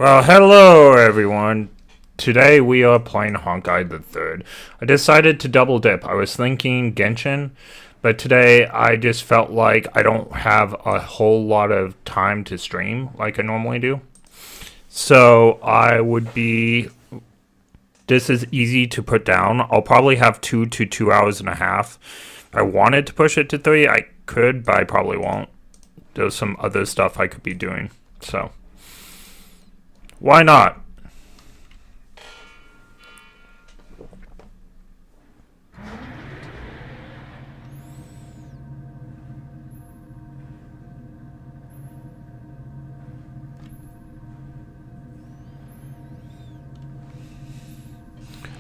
Well, hello everyone. Today we are playing Honkai the Third. I decided to double dip. I was thinking Genshin, but today I just felt like I don't have a whole lot of time to stream like I normally do. So this is easy to put down. I'll probably have 2 to 2 hours and a half. If I wanted to push it to 3, I could, but I probably won't. There's some other stuff I could be doing, so why not?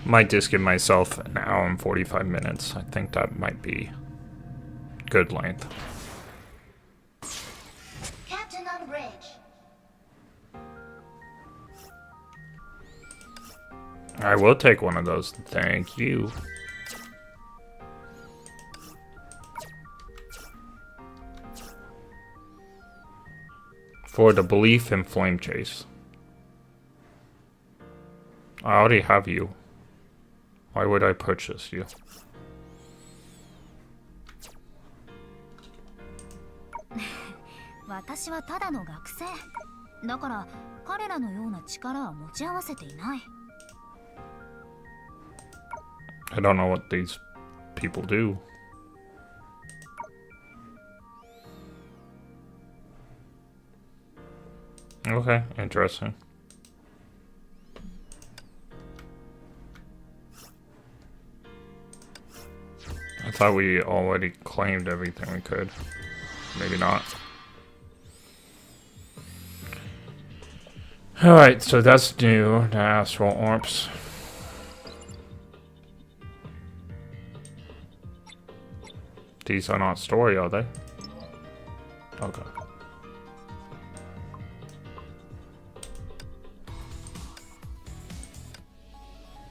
Might just give myself an hour and 45 minutes. I think that might be good length. Captain on bridge. I will take one of those. Thank you. For the belief in flame chase. I already have you. Why would I purchase you? 私はただの学生。だから彼らのような力は持ち合わせていない。I don't know what these people do. Okay, interesting. I thought we already claimed everything we could. Maybe not. Alright, so that's new, the astral orbs. These are not story, are they? Okay.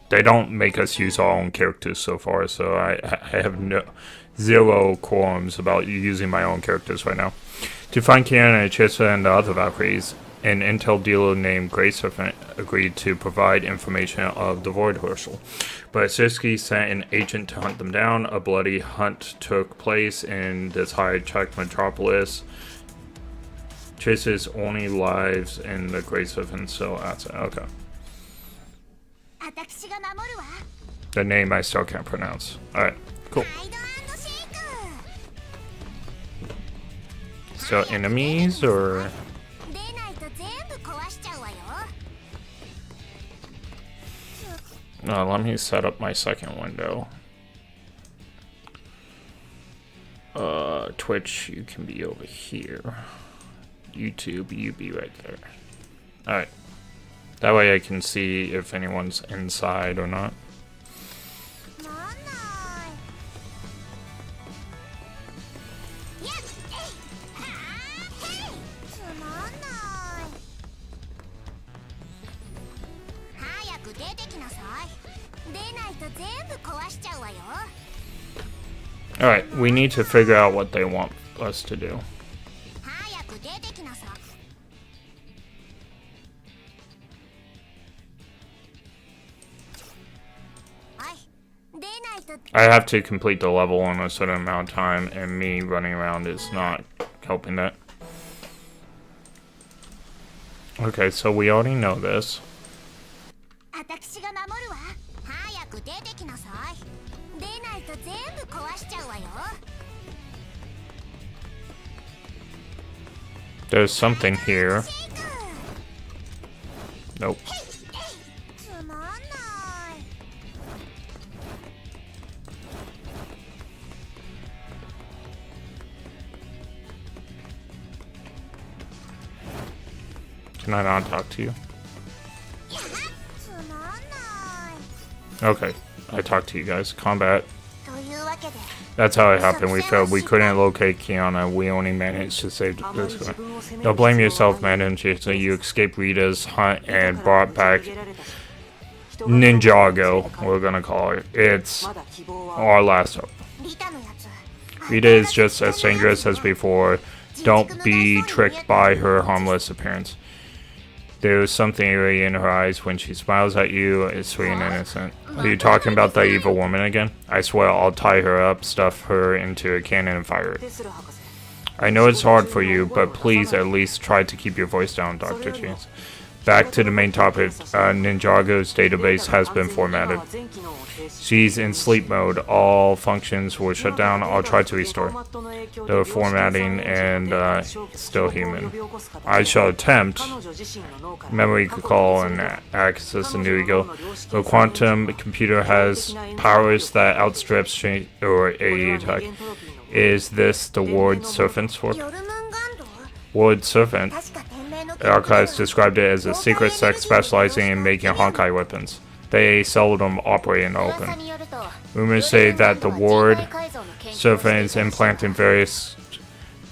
They don't make us use our own characters so far, so I have zero qualms about using my own characters right now. To find Kiana, Chisa, and the other Valkyries, an intel dealer named Grace agreed to provide information of the Void Herschel. But Siski sent an agent to hunt them down. A bloody hunt took place in this high-tech metropolis. Chase's only lives in the Grace of so okay. The name I still can't pronounce. Alright, cool. So enemies or... let me set up my second window. Twitch, you can be over here. YouTube, you be right there. Alright. That way I can see if anyone's inside or not. Alright, we need to figure out what they want us to do. I have to complete the level in a certain amount of time, and me running around is not helping that. Okay, so we already know this. There's something here. Nope. Can I not talk to you? Okay, I talked to you guys. Combat. That's how it happened. We failed. We couldn't locate Kiana. We only managed to save this guy. Don't blame yourself, man. So you escaped Rita's hunt and brought back Ninjago, we're gonna call it. It's our last hope. Rita is just as dangerous as before. Don't be tricked by her harmless appearance. There's something eerie in her eyes when she smiles at you. It's sweet and innocent. Are you talking about that evil woman again? I swear I'll tie her up, stuff her into a cannon and fire it. I know it's hard for you, but please at least try to keep your voice down, Dr. James. Back to the main topic. Ninjago's database has been formatted. She's in sleep mode. All functions were shut down. I'll try to restore. The formatting and still human. I shall attempt. Memory recall and access a new ego. The quantum computer has powers that outstrips or attack. Is this the Ward Serpent's work? Ward Serpent? The archives described it as a secret sect specializing in making Honkai weapons. They seldom operate in the open. Rumors say that the Ward Serpent is implanting various...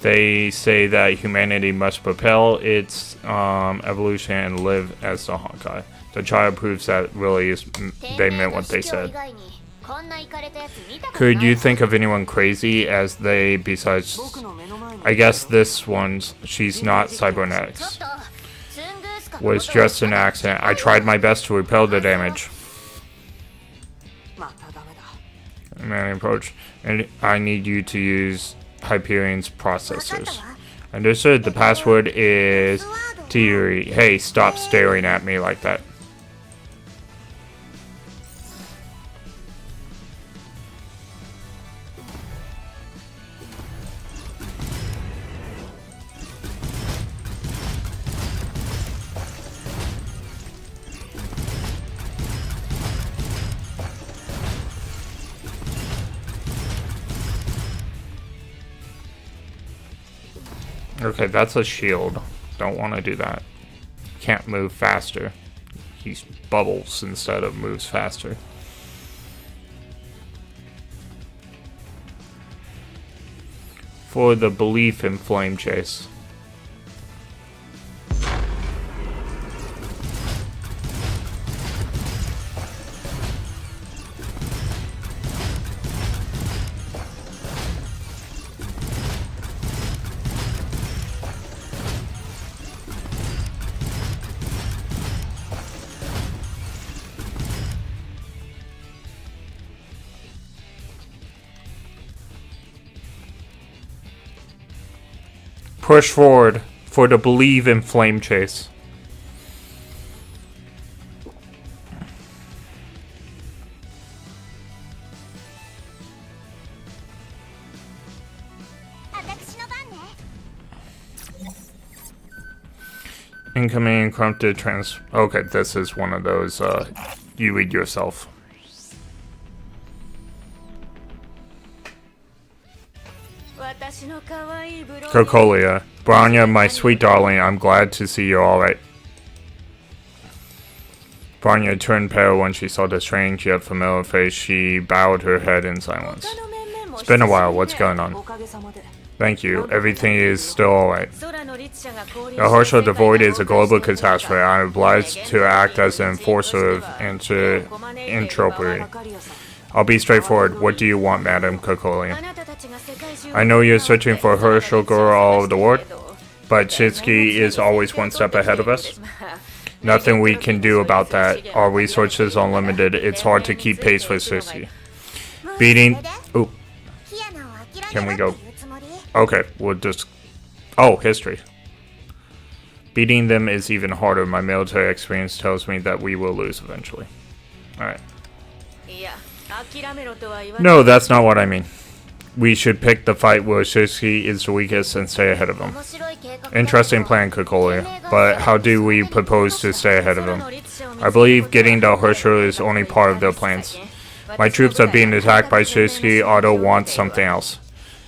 They say that humanity must propel its evolution and live as the Honkai. The child proves that really is they meant what they said. Could you think of anyone crazy as they besides... I guess this one's... She's not cybernetics. Was just an accident. I tried my best to repel the damage. Man approach. And I need you to use Hyperion's processors. Understood. The password is... Theory. Hey, stop staring at me like that. Okay, that's a shield. Don't want to do that. Can't move faster. He bubbles instead of moves faster. For the belief in flame chase. Push forward for the believe in flame chase. Incoming encrypted trans. Okay, this is one of those. You read yourself. Cocolia. Branya, my sweet darling, I'm glad to see you're alright. Branya turned pale when she saw the strange yet familiar face. She bowed her head in silence. It's been a while. What's going on? Thank you. Everything is still alright. The Harsh of the Void is a global catastrophe. I am obliged to act as an enforcer of entropy. I'll be straightforward. What do you want, Madam Cocolia? I know you're searching for Herschel girl all over the world, but Shitsuki is always one step ahead of us. Nothing we can do about that. Our resources are limited. It's hard to keep pace with Shitsuki. Beating... Ooh. Can we go? Okay, we'll just... Oh, history. Beating them is even harder. My military experience tells me that we will lose eventually. Alright. No, that's not what I mean. We should pick the fight where Shitsuki is the weakest and stay ahead of him. Interesting plan, Cocolia, but how do we propose to stay ahead of him? I believe getting the Herschel is only part of their plans. My troops are being attacked by Shitsuki. Otto wants something else.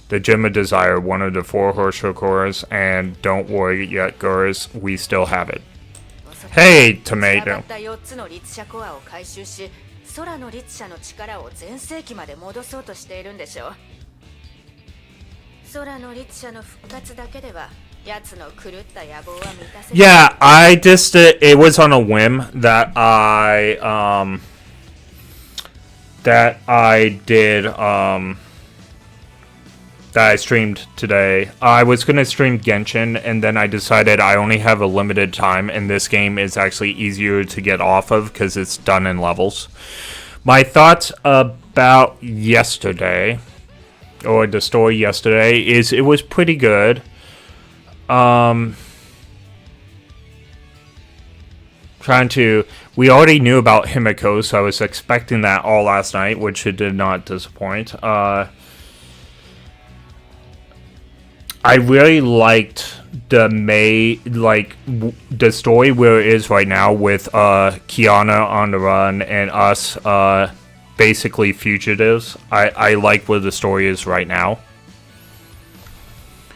The Gem of Desire, one of the 4 Herschel cores, and don't worry yet, girls, we still have it. Hey, Tomato! Yeah, I just it was on a whim that I did that I streamed today. I was gonna stream Genshin, and then I decided I only have a limited time, and this game is actually easier to get off of because it's done in levels. My thoughts about yesterday, or the story yesterday, is it was pretty good. We already knew about Himiko, so I was expecting that all last night, which it did not disappoint. I really liked the the story where it is right now with Kiana on the run and us basically fugitives. I like where the story is right now.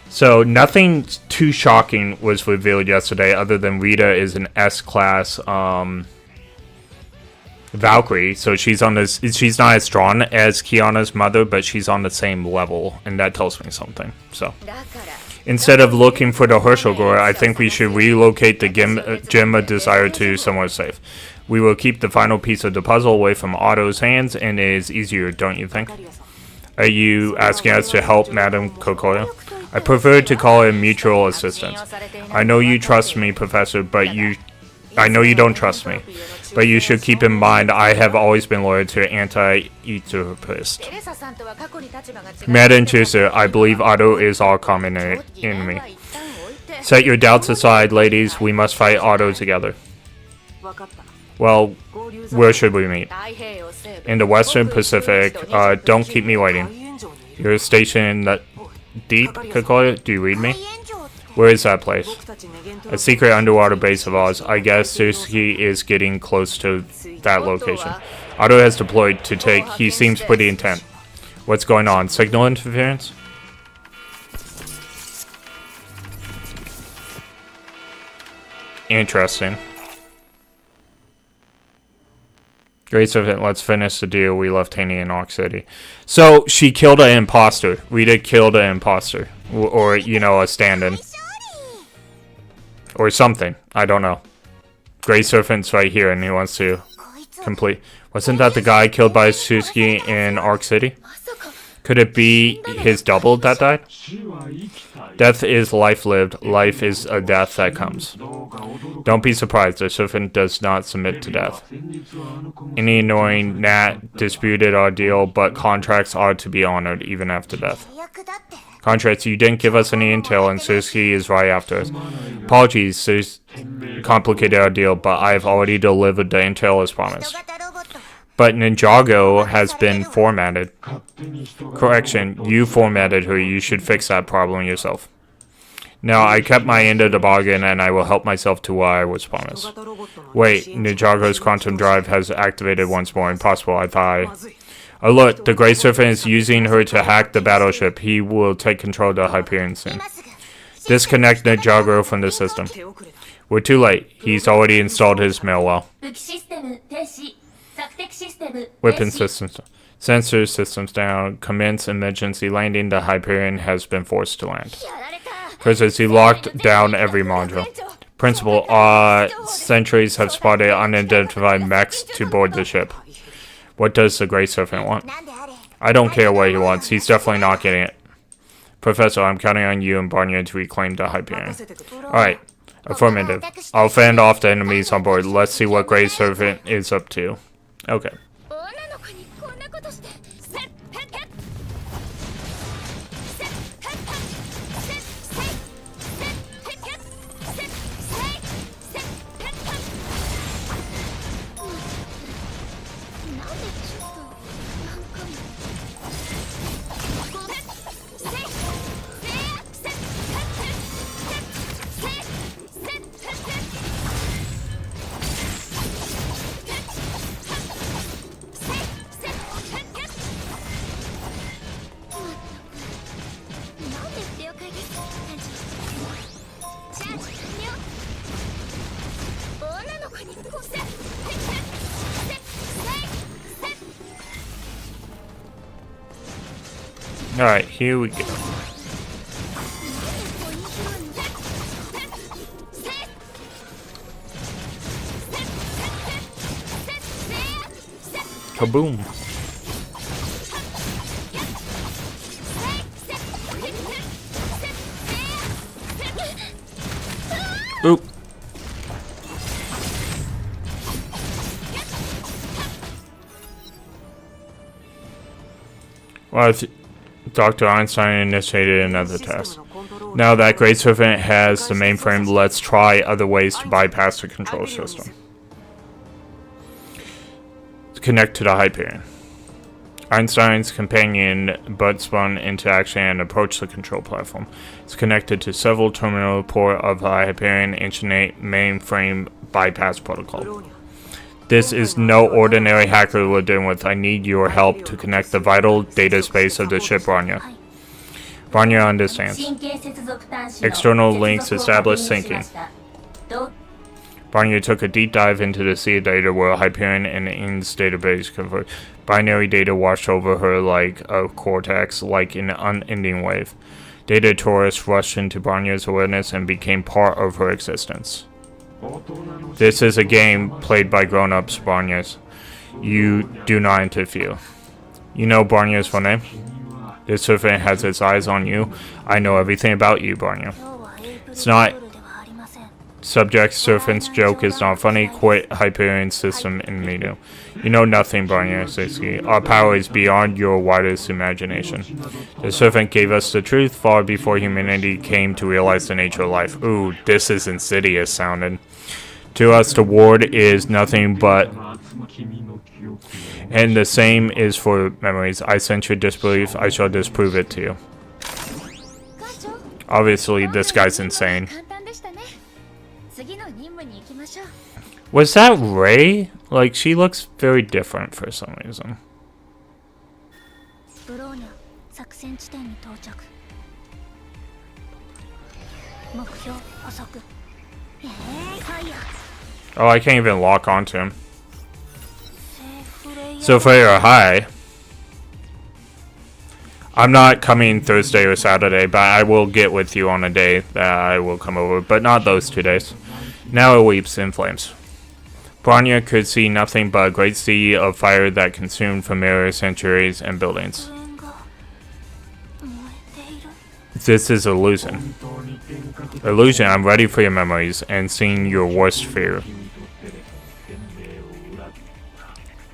So nothing too shocking was revealed yesterday, other than Rita is an S-class Valkyrie. So she's not as strong as Kiana's mother, but she's on the same level, and that tells me something. So instead of looking for the Herschel Gore, I think we should relocate the Gem of Desire to somewhere safe. We will keep the final piece of the puzzle away from Otto's hands, and it is easier, don't you think? Are you asking us to help Madame Kokoya? I prefer to call it mutual assistance. I know you trust me, Professor, but I know you don't trust me. But you should keep in mind I have always been loyal to anti-Usurpist. Madam Chooser, I believe Otto is our common enemy. Set your doubts aside, ladies. We must fight Otto together. Well, where should we meet? In the Western Pacific. Don't keep me waiting. You're stationed in the deep, Kokoya? Do you read me? Where is that place? A secret underwater base of ours. I guess Suzuki is getting close to that location. Otto has deployed to take. He seems pretty intent. What's going on? Signal interference? Interesting. Great servant, let's finish the deal. We left Haney in Ox City. So, she killed an imposter. Rita killed an imposter. Or, you know, a stand-in. Or something. I don't know. Great servant's right here and he wants to complete. Wasn't that the guy killed by Suzuki in Arc City? Could it be his double that died? Death is life lived. Life is a death that comes. Don't be surprised. The servant does not submit to death. Any annoying gnat disputed our deal, but contracts are to be honored even after death. Contracts, you didn't give us any intel and Suzuki is right after us. Apologies, there's complicated our deal, but I've already delivered the intel as promised. But Ninjago has been formatted. Correction, you formatted her. You should fix that problem yourself. Now, I kept my end of the bargain, and I will help myself to what I was promised. Wait, Ninjago's quantum drive has activated once more. Impossible, I thought. Oh look, the Grey Serpent is using her to hack the battleship. He will take control of the Hyperion soon. Disconnect Ninjago from the system. We're too late. He's already installed his mailwell. Weapon systems. Sensor systems down. Commence emergency landing. The Hyperion has been forced to land. Prisoners, he locked down every module. Principal, sentries have spotted unidentified mechs to board the ship. What does the Grey Serpent want? I don't care what he wants. He's definitely not getting it. Professor, I'm counting on you and Barnier to reclaim the Hyperion. Alright. Affirmative. I'll fend off the enemies on board. Let's see what Grey Serpent is up to. Okay. Alright, here we go. Kaboom. Well, Dr. Einstein initiated another test. Now that Great Serpent has the mainframe, let's try other ways to bypass the control system. Connect to the Hyperion. Einstein's companion Bud spun into action and approached the control platform. It's connected to several terminal port of the Hyperion ancient mainframe bypass protocol. This is no ordinary hacker we're dealing with. I need your help to connect the vital data space of the ship Bronya. Bronya understands. External links establish syncing. Bronya took a deep dive into the sea of data where Hyperion and IN's database converged. Binary data washed over her like a cortex, like an unending wave. Data tourists rushed into Bronya's awareness and became part of her existence. This is a game played by grown-ups, Bronya's. You do not interfere. You know Bronya's full name? This serpent has its eyes on you. I know everything about you, Bronya. It's not... Subject Serpent's joke is not funny. Quit Hyperion system immediately. You know nothing, Bronya Sisky. Our power is beyond your widest imagination. The Serpent gave us the truth far before humanity came to realize the nature of life. Ooh, this is insidious sounding. To us, the ward is nothing but... And the same is for memories. I sense your disbelief. I shall disprove it to you. Obviously, this guy's insane. Was that Ray? Like, she looks very different for some reason. Oh, I can't even lock onto him. So Freya, hi. I'm not coming Thursday or Saturday, but I will get with you on a day that I will come over, but not those 2 days. Now it weeps in flames. Bronya could see nothing but a great sea of fire that consumed familiar sanctuaries and buildings. This is illusion. Illusion, I'm ready for your memories and seeing your worst fear.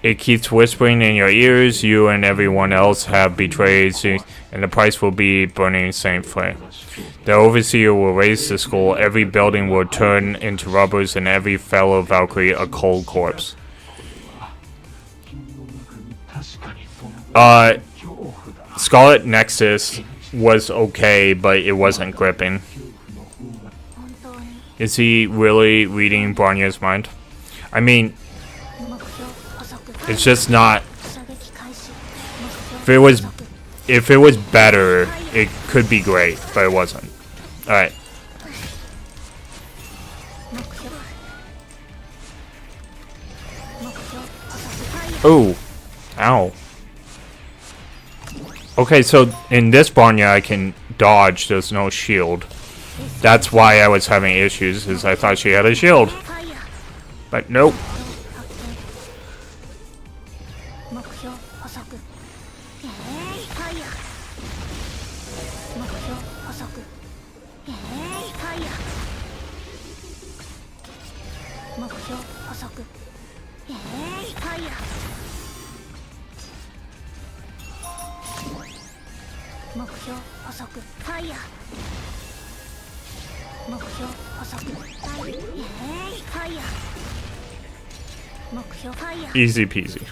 It keeps whispering in your ears, you and everyone else have betrayed you, and the price will be burning same flame. The Overseer will raise the skull, every building will turn into rubbers, and every fellow Valkyrie a cold corpse. Scarlet Nexus was okay, but it wasn't gripping. Is he really reading Bronya's mind? I mean, it's just not. If it was better, it could be great, but it wasn't. Alright. Oh. Ow. Okay, so in this Bronya I can dodge, there's no shield. That's why I was having issues, is I thought she had a shield. But nope. Easy peasy.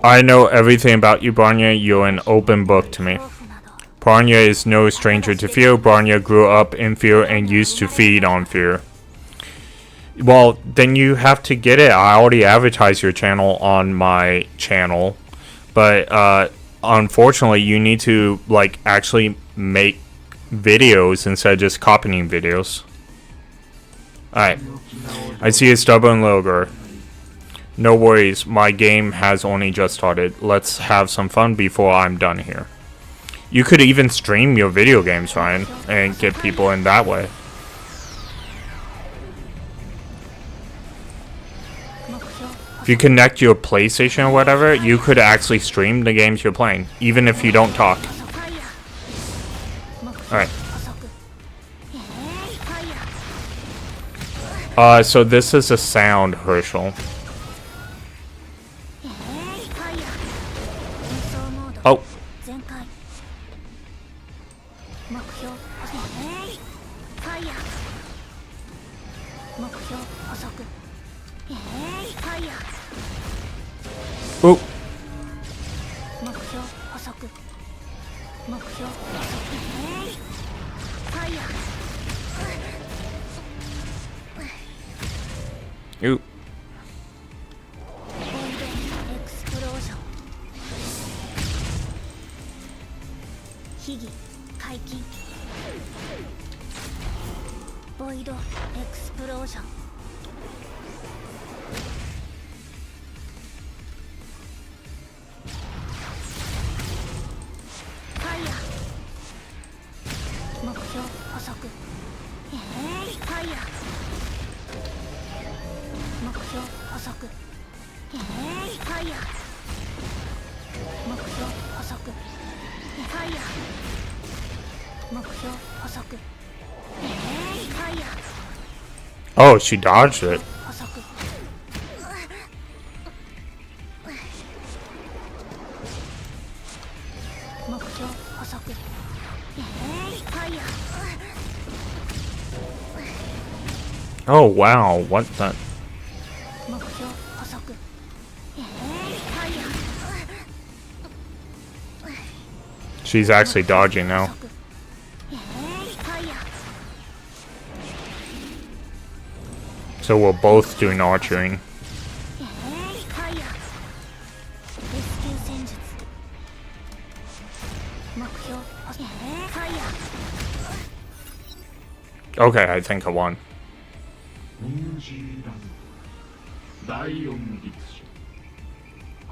I know everything about you, Bronya. You're an open book to me. Bronya is no stranger to fear. Bronya grew up in fear and used to feed on fear. Well, then you have to get it. I already advertised your channel on my channel. But, unfortunately, you need to, like, actually make videos instead of just copying videos. Alright. I see a stubborn little girl. No worries, my game has only just started. Let's have some fun before I'm done here. You could even stream your video games, Ryan, and get people in that way. If you connect your PlayStation or whatever, you could actually stream the games you're playing, even if you don't talk. Alright. So this is a sound, Herschel. ファイヤー目標捕捉ファイヤー Oh. 目標捕捉目標捕捉ファイヤー Ooh. ボイドエクスプロージョン秘技解禁ボイドエクスプロージョンファイヤー目標捕捉ファイヤー目標捕捉ファイヤー目標捕捉ファイヤー目標捕捉ファイヤー Oh, she dodged it. 捕捉目標捕捉ファイヤー Oh, wow. What the? 目標捕捉ファイヤー She's actually dodging now. ファイヤー So we're both doing archering. ファイヤーレスキュー戦術目標ファイヤー Okay, I think I won. ニュージーランド第4陸上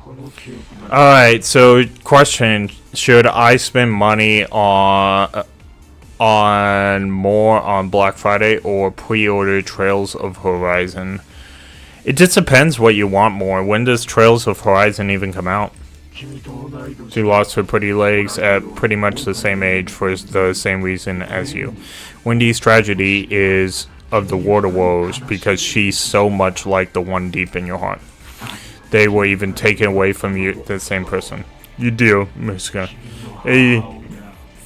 この記憶が Alright, so question, should I spend money on more on Black Friday or pre-order Trails of Horizon? It just depends what you want more. When does Trails of Horizon even come out? 君と同い年 She lost her pretty legs at pretty much the same age for the same reason as you. Wendy's tragedy is of the water woes because she's so much like the one deep in your heart. They were even taken away from you, the same person. You do, Miska. A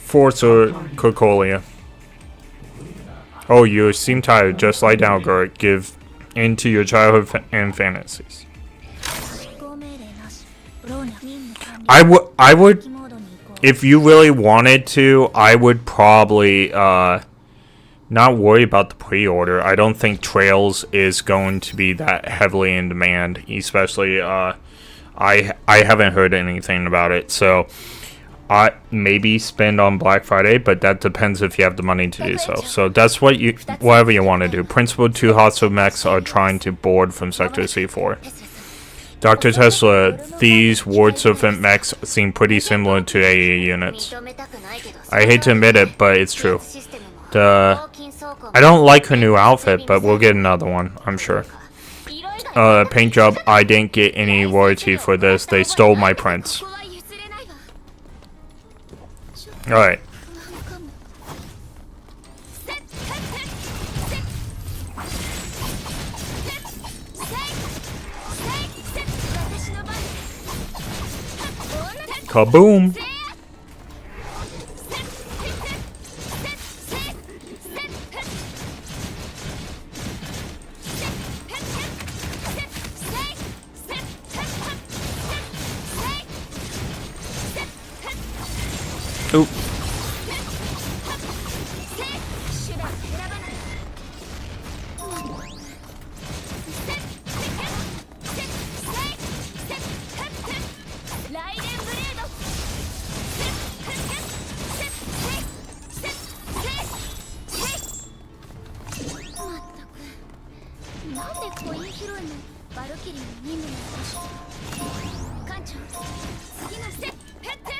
Forza Cocolia. Oh, you seem tired. Just lie down, girl. Give in to your childhood and fantasies. 執行命令なしローニャ任務完了 I would, モードに移行 if you really wanted to, I would probably not worry about the pre-order. I don't think Trails is going to be that heavily in demand, especially I haven't heard anything about it. So I maybe spend on Black Friday, but that depends if you have the money to do so. So that's whatever you want to do. Principal 2 hostile mechs are trying to board from Sector C4. Dr. Tesla, these Ward Serpent mechs seem pretty similar to AA units. 認めたくないけど I hate to admit it, but it's true. システムも The 抗菌倉庫も I don't like her new outfit, but we'll get another one, I'm sure. 色々 Paint job, I didn't get any royalty for this. They stole my prints. ここは譲れないわ Alright. 不安かも私の番 Kaboom! Oop. 手段選ばないライデンブレード まったくなんでコイン拾いもバルキリーの任務なの館長次のステップまったく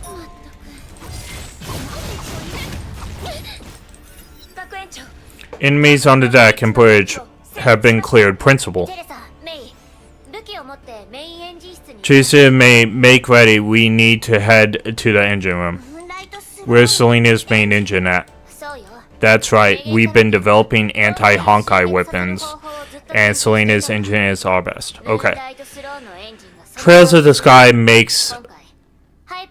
なんでコイン学園長 Enemies on the deck and bridge have been cleared. Principal. テレサメイ武器を持ってメインエンジン室に Teresa may make ready. We need to head to the engine room. ムーンライトス Where's Selena's main engine at? そうよ That's right. We've been developing anti-Honkai weapons, and Selena's engine is our best. Okay. ライトスローのエンジンが Trails of the Sky makes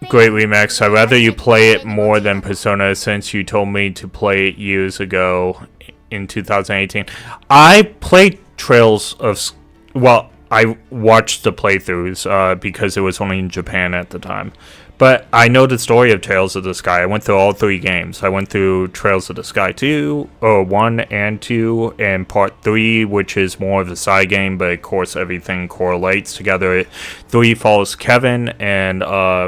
great remix. I'd rather you play it more than Persona since you told me to play it years ago in 2018. I played Trails of... Well, I watched the playthroughs because it was only in Japan at the time. But I know the story of Trails of the Sky. I went through all 3 games. I went through Trails of the Sky 2, or 1 and 2, and Part 3, which is more of a side game, but of course everything correlates together. 3 follows Kevin and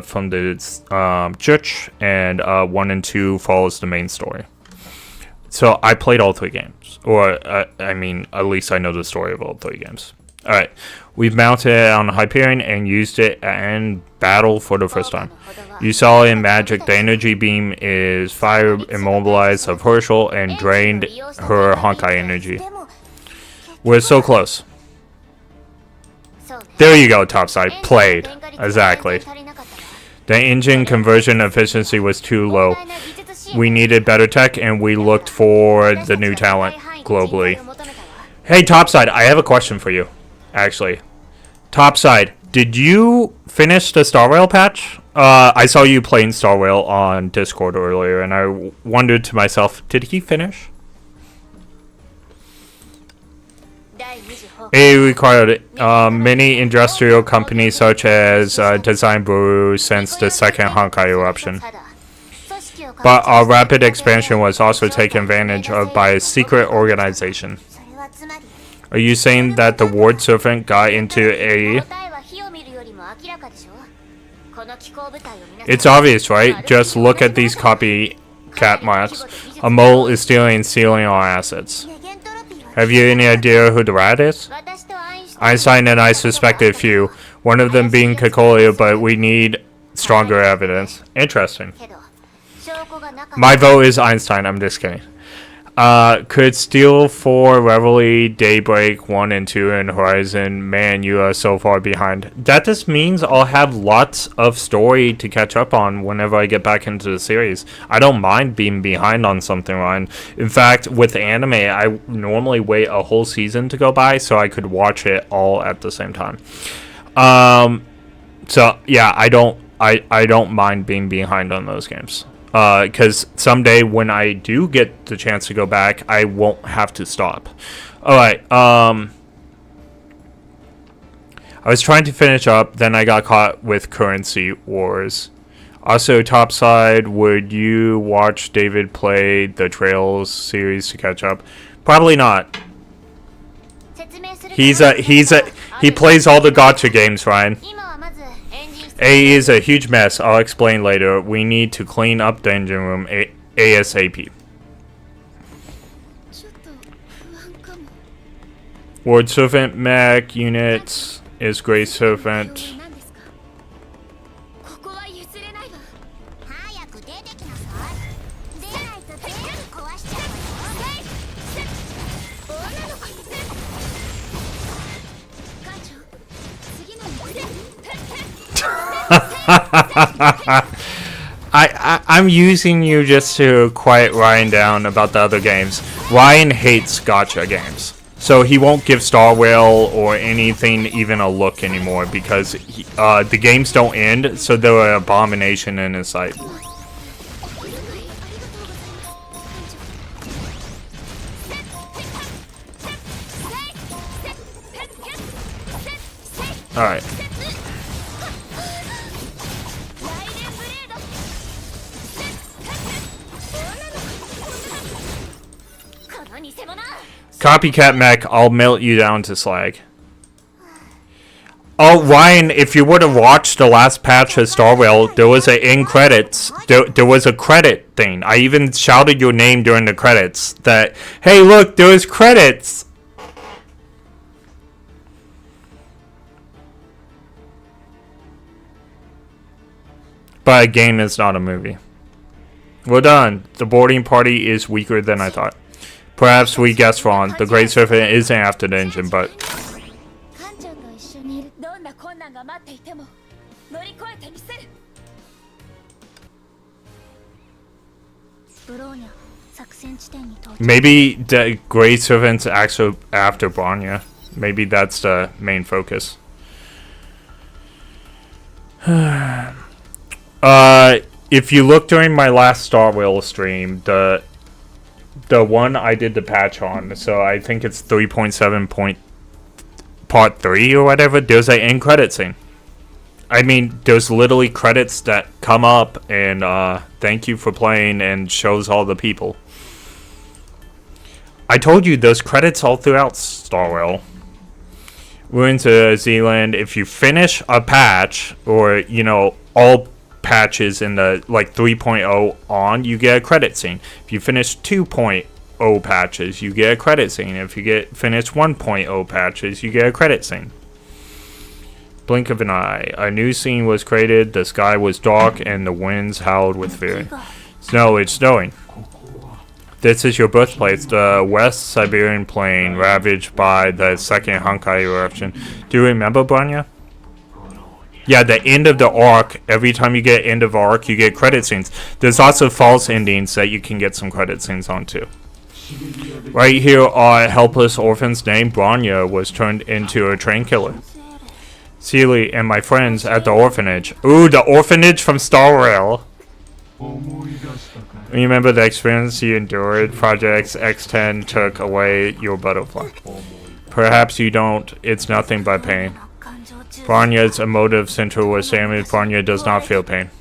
from the church, and 1 and 2 follows the main story. So I played all 3 games. Or, I mean, at least I know the story of all 3 games. Alright, we've mounted it on Hyperion and used it in battle for the first time. You saw in Magic, the energy beam is fire immobilized of Herschel and drained her Honkai energy. We're so close. There you go, topside. Played. Exactly. The engine conversion efficiency was too low. We needed better tech and we looked for the new talent globally. Hey, topside, I have a question for you. Actually, topside, did you finish the Star Rail patch? I saw you playing Star Rail on Discord earlier, and I wondered to myself, did he finish? It required many industrial companies such as Design Brew since the second Honkai eruption. But our rapid expansion was also taken advantage of by a secret organization. Are you saying that the Ward Servant got into a... It's obvious, right? Just look at these copycat marks. A mole is stealing and stealing our assets. Have you any idea who the rat is? Einstein and I suspected a few, one of them being Kakolia, but we need stronger evidence. Interesting. My vote is Einstein, I'm just kidding. Could Steel 4, Reveille, Daybreak 1 and 2, and Horizon. Man, you are so far behind. That just means I'll have lots of story to catch up on whenever I get back into the series. I don't mind being behind on something, Ryan. In fact, with anime, I normally wait a whole season to go by so I could watch it all at the same time. So yeah, I don't mind being behind on those games. Because someday when I do get the chance to go back, I won't have to stop. Alright, I was trying to finish up, then I got caught with Currency Wars. Also, topside, would you watch David play the Trails series to catch up? Probably not. He plays all the gacha games, Ryan. A is a huge mess. I'll explain later. We need to clean up the engine room ASAP. Ward Servant mech units is Great Servant. I'm using you just to quiet Ryan down about the other games. Ryan hates gacha games, so he won't give Star Rail or anything even a look anymore because the games don't end, so they're an abomination in his sight. Alright. Copycat mech, I'll melt you down to slag. Oh, Ryan, if you would have watched the last patch of Star Rail, there was an end credits. There was a credit thing. I even shouted your name during the credits that, hey, look, there was credits. But a game is not a movie. Well done. The boarding party is weaker than I thought. Perhaps we guessed wrong. The Great Serpent isn't after the engine, but... Maybe the Great Serpent's actually after Bronya. Maybe that's the main focus. If you look during my last Star Wars stream, the one I did the patch on, so I think it's 3.7 part 3 or whatever, there's an end credit scene. I mean, there's literally credits that come up and thank you for playing and shows all the people. I told you there's credits all throughout Star Wars. Ruins of Zealand, if you finish a patch, or, you know, all patches in the, like, 3.0 on, you get a credit scene. If you finish 2.0 patches, you get a credit scene. If you finish 1.0 patches, you get a credit scene. Blink of an eye. A new scene was created, the sky was dark, and the winds howled with fear. Snow, it's snowing. This is your birthplace, the West Siberian plain, ravaged by the second Honkai eruption. Do you remember, Branya? Yeah, the end of the arc, every time you get end of arc, you get credit scenes. There's also false endings that you can get some credit scenes on, too. Right here, a helpless orphan's name, Branya, was turned into a train killer. Seely and my friends at the orphanage. Ooh, the orphanage from Star Rail. Remember the experience you endured? Project X10 took away your butterfly. Perhaps you don't. It's nothing but pain. Branya's emotive center was damaged. Branya does not feel pain.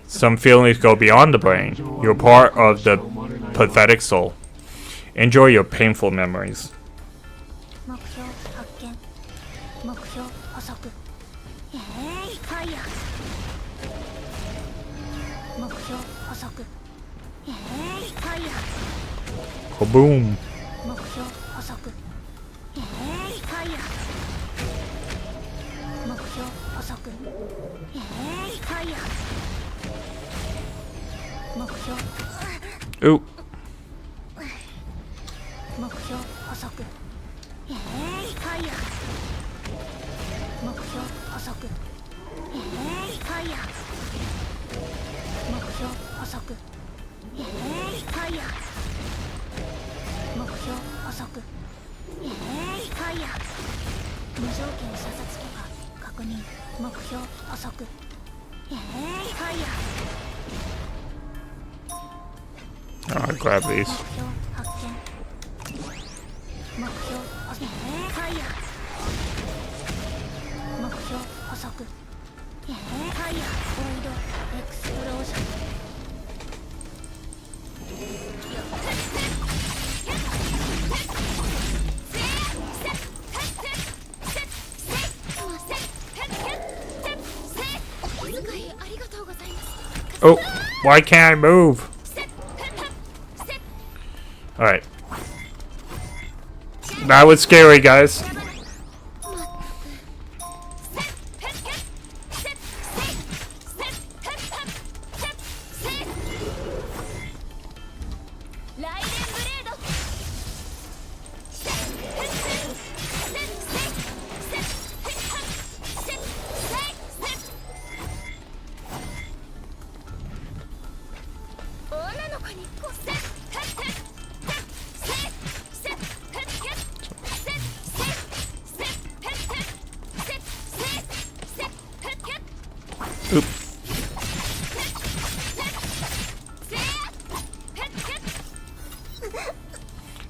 Some feelings go beyond the brain. You're part of the pathetic soul. Enjoy your painful memories. Kaboom. Ooh. I'll grab these. Oh, why can't I move? Alright. That was scary, guys.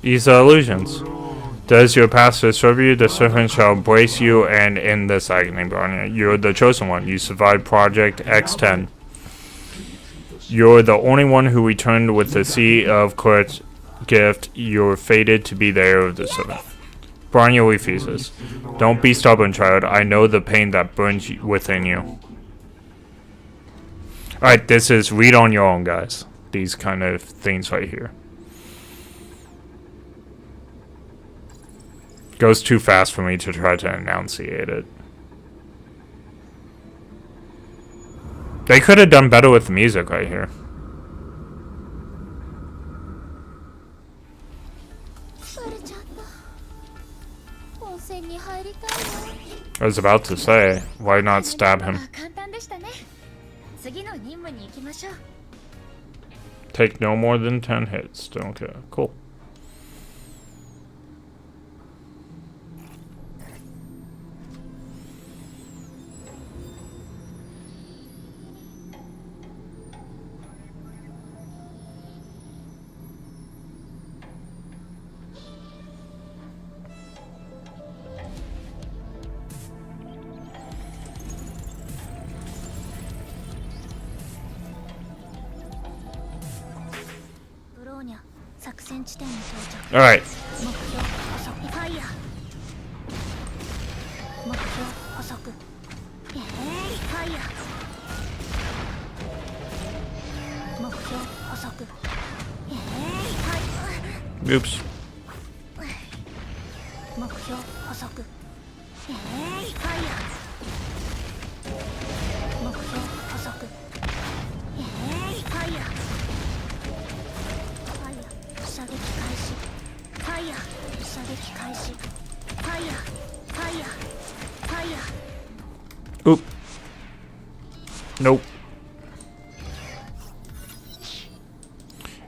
These are illusions. Does your past disturb you? The serpent shall embrace you and end this agony, Branya. You're the chosen one. You survived Project X10. You're the only one who returned with the Sea of Kurt's gift. You're fated to be the heir of the serpent. Branya refuses. Don't be stubborn, child. I know the pain that burns within you. Alright, this is read on your own, guys. These kind of things right here. Goes too fast for me to try to enunciate it. They could have done better with the music right here. I was about to say, why not stab him? Take no more than 10 hits. Don't care. Cool. Alright. 目標補足ファイヤー目標補足ファイヤー目標補足ファイ Oops. 目標補足ファイヤー目標補足ファイヤーファイヤー射撃開始ファイヤー射撃開始ファイヤーファイヤーファイヤー Oop. Nope.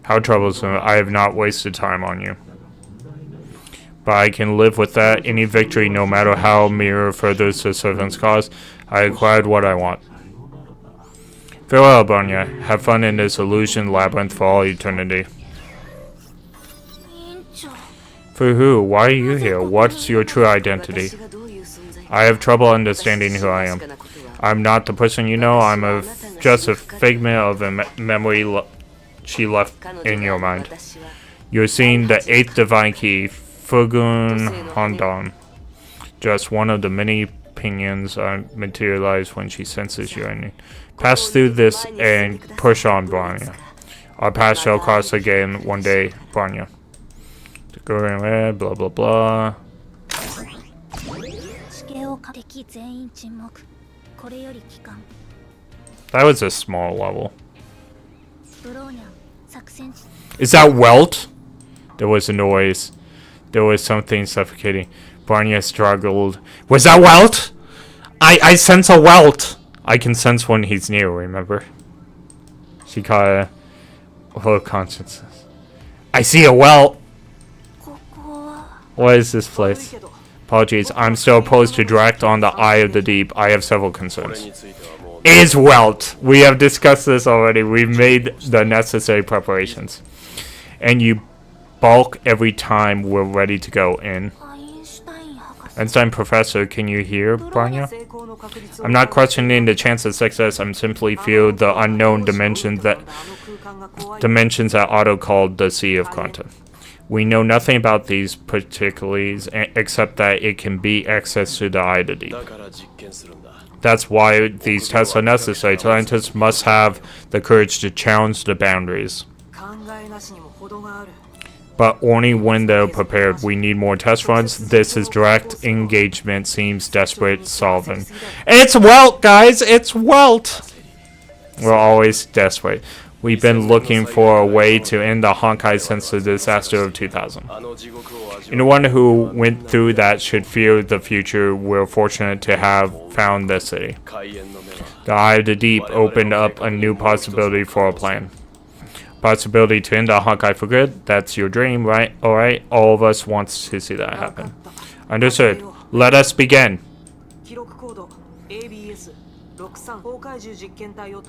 How troublesome. I have not wasted time on you. But I can live with that. Any victory, no matter how mere, furthers the servant's cause. I acquired what I want. Farewell, Bronya. Have fun in this illusion labyrinth for all eternity. For who? Why are you here? What's your true identity? I have trouble understanding who I am. I'm not the person you know. I'm just a figment of a memory she left in your mind. You're seeing the 8th divine key, Fugun Hondan. Just one of the many opinions materialize when she senses your ending. Pass through this and push on, Bronya. Our path shall cross again one day, Bronya. Go ahead, blah blah blah. That was a small level. Is that Welt? There was a noise. There was something suffocating. Bronya struggled. Was that Welt? I sense a Welt. I can sense when he's near, remember? She caught a whole consciousness. I see a Welt. What is this place? Apologies, I'm still opposed to direct on the Eye of the Deep. I have several concerns. Is Welt. We have discussed this already. We've made the necessary preparations. And you balk every time we're ready to go in. Einstein Professor, can you hear, Bronya? I'm not questioning the chance of success. I'm simply feel the unknown dimensions that Otto called the Sea of Quantum. We know nothing about these particulars except that it can be accessed to the Eye of the Deep. That's why these tests are necessary. Scientists must have the courage to challenge the boundaries. But only when they're prepared. We need more test runs. This is direct engagement. Seems desperate solving. It's Welt, guys! It's Welt! We're always desperate. We've been looking for a way to end the Honkai since the disaster of 2000. Anyone who went through that should fear the future. We're fortunate to have found this city. The Eye of the Deep opened up a new possibility for a plan. Possibility to end the Honkai for good. That's your dream, right? Alright, all of us wants to see that happen. Understood. Let us begin.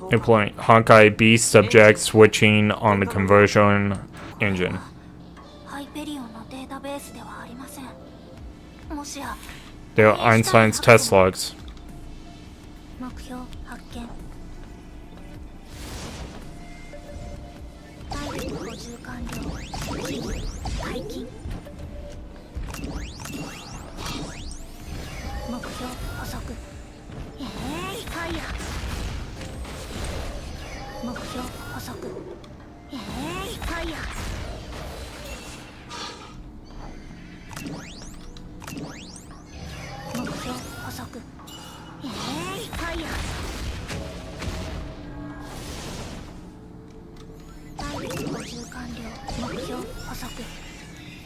Employing Honkai B subject switching on the conversion engine. There are Einstein's test logs.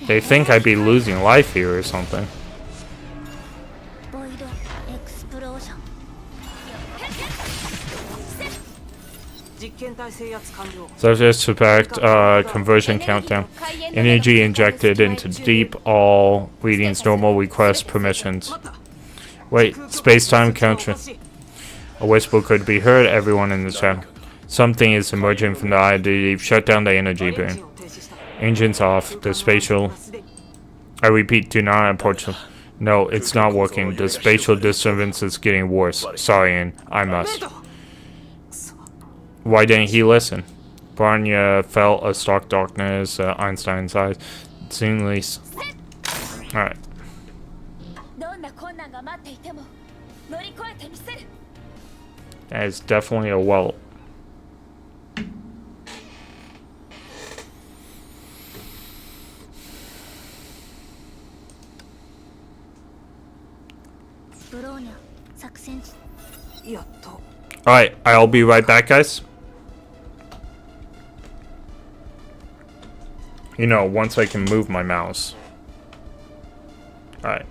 They think I'd be losing life here or something. Subject subtract conversion countdown. Energy injected into deep. All readings normal. Request permissions. Wait, space-time counter. A whisper could be heard. Everyone in the channel. Something is emerging from the Eye of the Deep. Shut down the energy beam. Engines off. The spatial. I repeat, do not approach them. No, it's not working. The spatial disturbance is getting worse. Sorry, Ian. I must. Why didn't he listen? Branya felt a stark darkness, Einstein's eyes. Seemingly. Alright. どんな困難が待っていても乗り越えてみせる That is definitely a welt. ブローニャ作戦やっと Alright, I'll be right back, guys. You know, once I can move my mouse. Alright.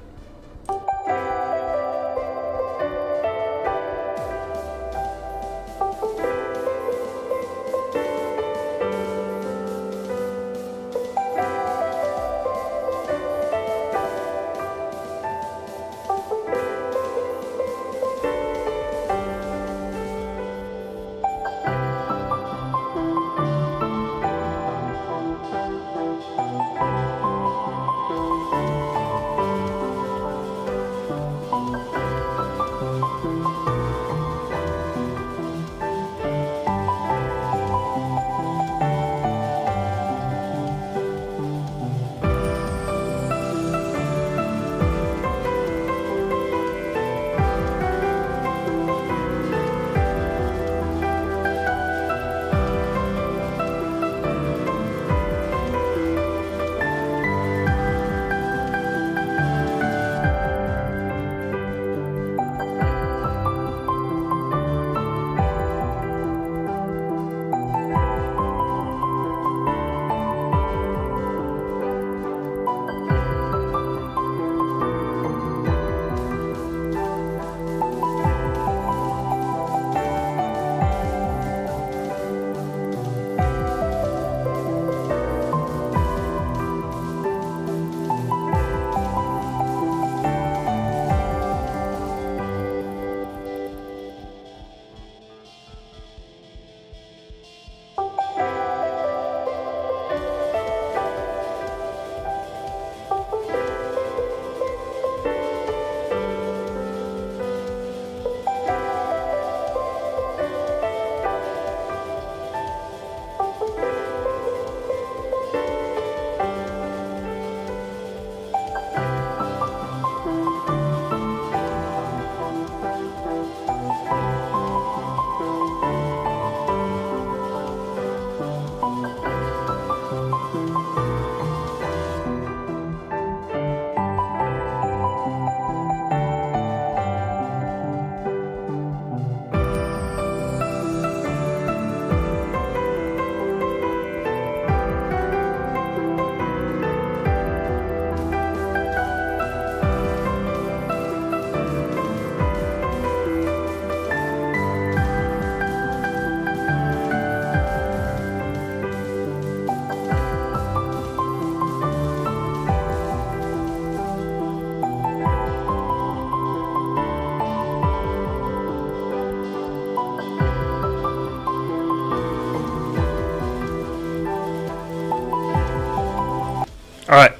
Alright,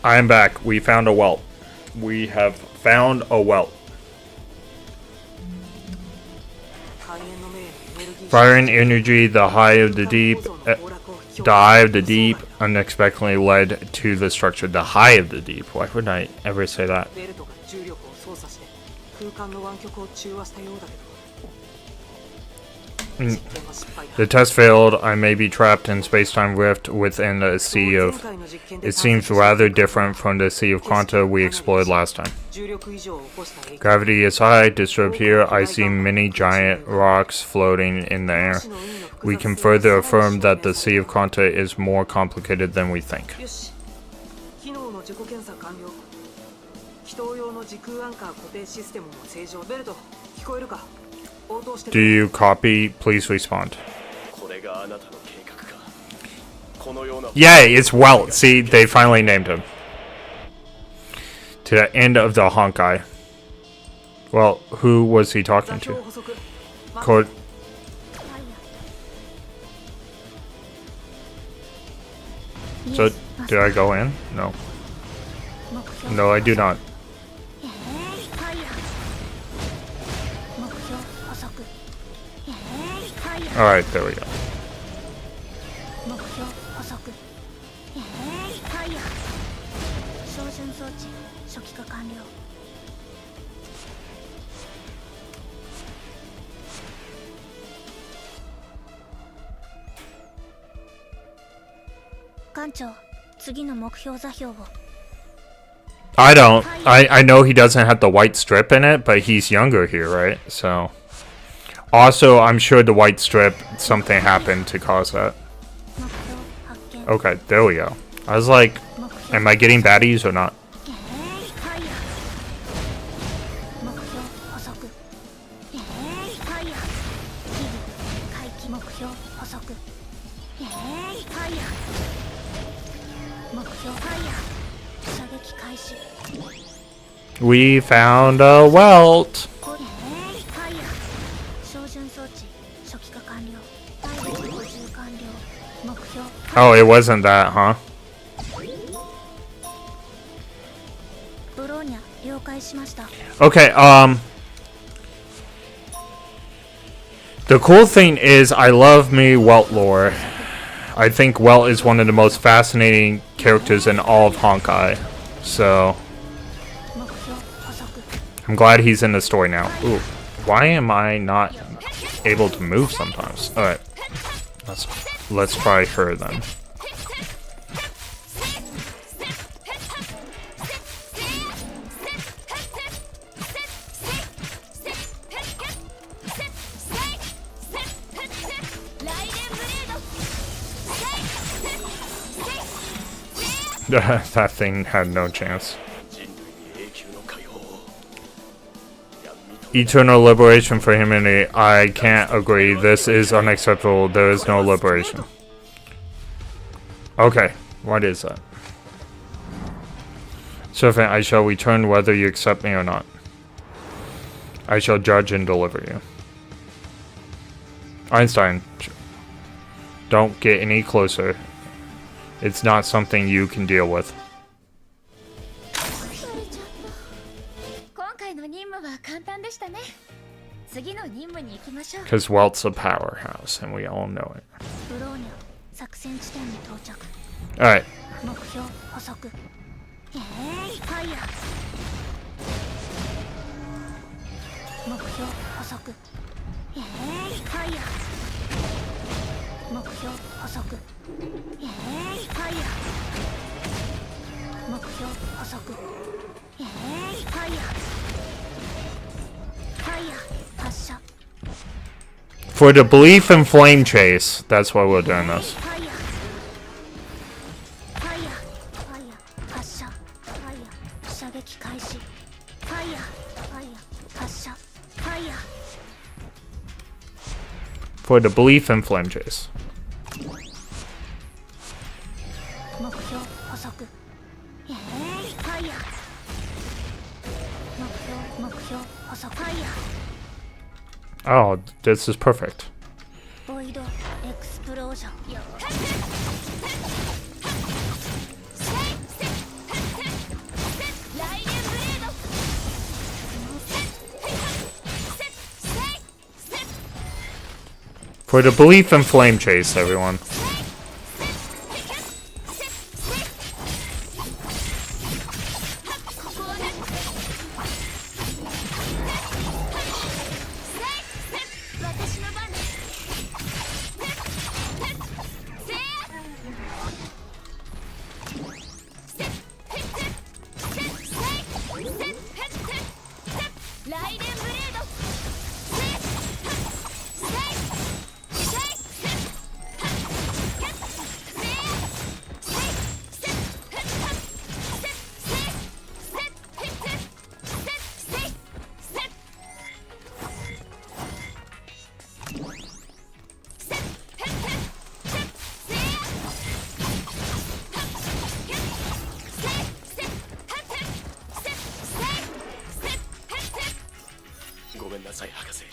I am back. We found a welt. We have found a welt. 海縁の命エネルギー Firing energy, the high of the deep, the eye of the deep unexpectedly led to the structure. The high of the deep. Why would I ever say that? ベルトが重力を操作して空間の湾曲を中和したようだけど Mm. The test failed. I may be trapped in space-time rift within a sea of... It seems rather different from the sea of quanta we explored last time. 重力異常を起こした影響 Gravity is high. Disturbed here, I see many giant rocks floating in the air. We can further affirm that the sea of quanta is more complicated than we think. よし機能の自己検査完了気筒用の時空アンカー固定システムも正常ベルト聞こえるか Do you copy? Please respond. Yay, it's Welt. See, they finally named him. To the end of the Honkai. Well, who was he talking to? Code. So, did I go in? No. No, I do not. Alright, there we go. 準装置初期化完了。艦長、次の目標座標を。 I don't. I know he doesn't have the white strip in it, but he's younger here, right? So. Also, I'm sure the white strip, something happened to cause that. 目標発見。 Okay, there we go. I was like, 目標 am I getting baddies or not? ファイヤー。目標捕捉。ファイヤー。器具回帰。目標捕捉。ファイヤー。目標ファイヤー。射撃開始。 We found a welt. ファイヤー。照準装置初期化完了。体力補充完了。目標。 Oh, it wasn't that, huh? ブローニャ了解しました。 Okay, the cool thing is I love me Welt lore. I think Welt is one of the most fascinating characters in all of Honkai. So 目標捕捉。 I'm glad he's in the story now. Ooh, why am I not able to move sometimes? Alright. Let's try her then. That thing had no chance. Eternal liberation for humanity. I can't agree. This is unacceptable. There is no liberation. Okay, what is that? Servant, I shall return whether you accept me or not. I shall judge and deliver you. Einstein, don't get any closer. It's not something you can deal with. 今回の任務は簡単でしたね。次の任務に行きましょう。 Because Welt's a powerhouse, and we all know it. ブローニャ作戦地点に到着。 Alright. 目標捕捉。ファイヤー。目標捕捉。ファイヤー。目標捕捉。ファイヤー。目標捕捉。ファイヤー。ファイヤー発射。 For the belief in flame chase, that's why we're doing this. ファイヤー。ファイヤー。ファイヤー発射。ファイヤー射撃開始。ファイヤー。ファイヤー発射。ファイヤー。 For the belief in flame chase. 目標捕捉。ファイヤー。目標捕捉。ファイヤー。 Oh, this is perfect. ボイドエクスプロージョン。For the belief in flame chase, everyone.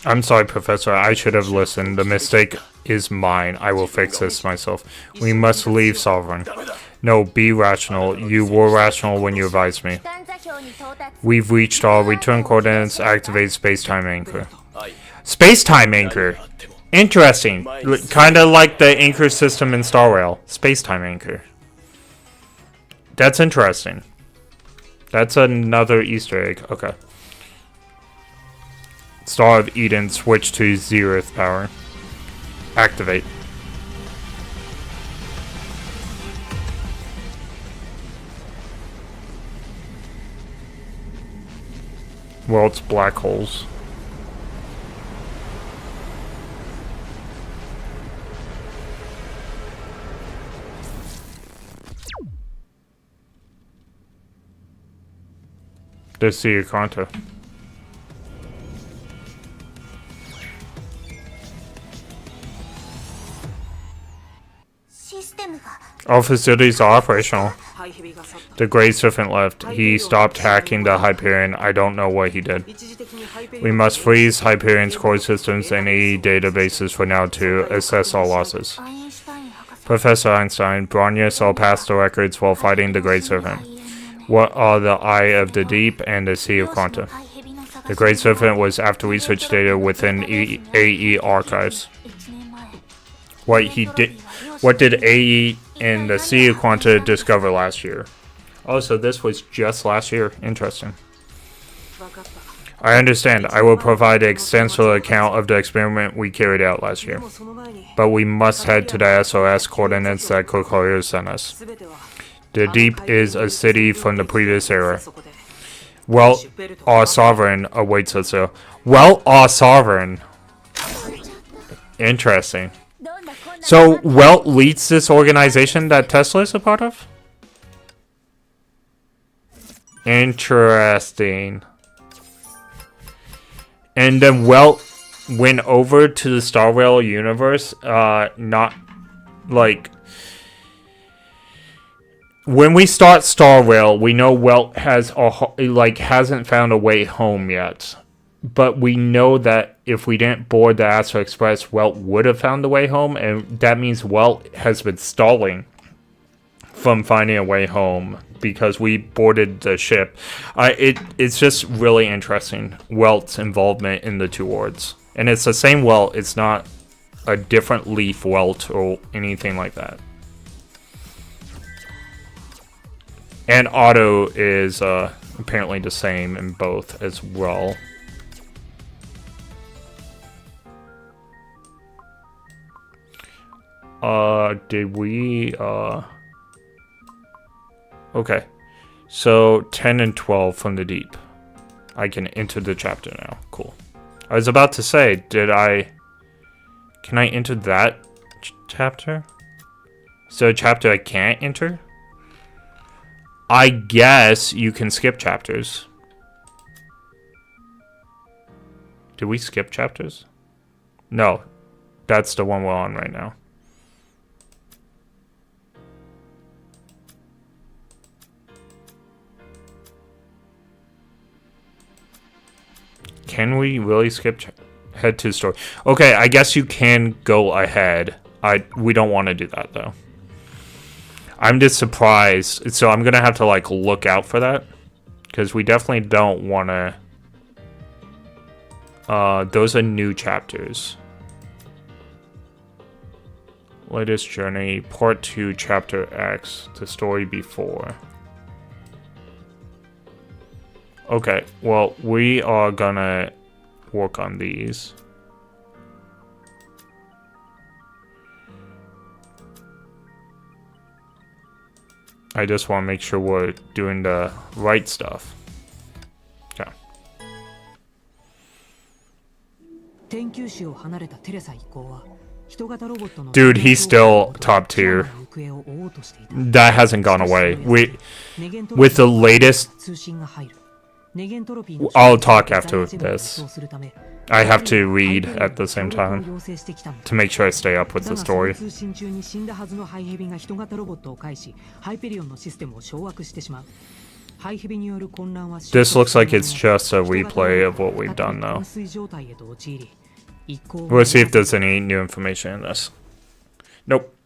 I'm sorry, Professor. I should have listened. The mistake is mine. I will fix this myself. We must leave, Sovereign. No, be rational. You were rational when you advised me. We've reached our return coordinates. Activate space-time anchor. Space-time anchor! Interesting. Kind of like the anchor system in Star Rail. Space-time anchor. That's interesting. That's another Easter egg. Okay. Star of Eden, switch to Zeroth power. Activate. Well, it's black holes. Let's see your Conto. All facilities are operational. The Great Serpent left. He stopped hacking the Hyperion. I don't know what he did. We must freeze Hyperion's core systems and AE databases for now to assess all losses. Professor Einstein, Bronya saw past the records while fighting the Great Serpent. What are the Eye of the Deep and the Sea of Quanta? The Great Serpent was after research data within AE archives. What did AE and the Sea of Quanta discover last year? Oh, so this was just last year. Interesting. I understand. I will provide an extensive account of the experiment we carried out last year. But we must head to the SOS coordinates that Kokoyo sent us. The Deep is a city from the previous era. Well, our sovereign awaits us there. Well, our sovereign. Interesting. So, Welt leads this organization that Tesla is a part of? Interesting. And then Welt went over to the Star Rail universe, not, like... When we start Star Rail, we know Welt hasn't found a way home yet. But we know that if we didn't board the Astro Express, Welt would have found a way home, and that means Welt has been stalling from finding a way home because we boarded the ship. It's just really interesting, Welt's involvement in the two worlds. And it's the same Welt, it's not a different Leaf Welt or anything like that. And Otto is apparently the same in both as well. Did we, okay. So, 10 and 12 from the Deep. I can enter the chapter now. Cool. I was about to say, can I enter that chapter? So, a chapter I can't enter? I guess you can skip chapters. Did we skip chapters? No. That's the one we're on right now. Can we really skip head to story? Okay, I guess you can go ahead. We don't want to do that though. I'm just surprised. So I'm gonna have to like look out for that because we definitely don't want to. Those are new chapters. Latest journey, part 2, chapter X, the story before. Okay, well, we are gonna work on these. I just want to make sure we're doing the right stuff. Okay. Dude, he's still top tier. That hasn't gone away. With the latest... I'll talk after this. I have to read at the same time to make sure I stay up with the story. This looks like it's just a replay of what we've done though. We'll see if there's any new information in this. Nope.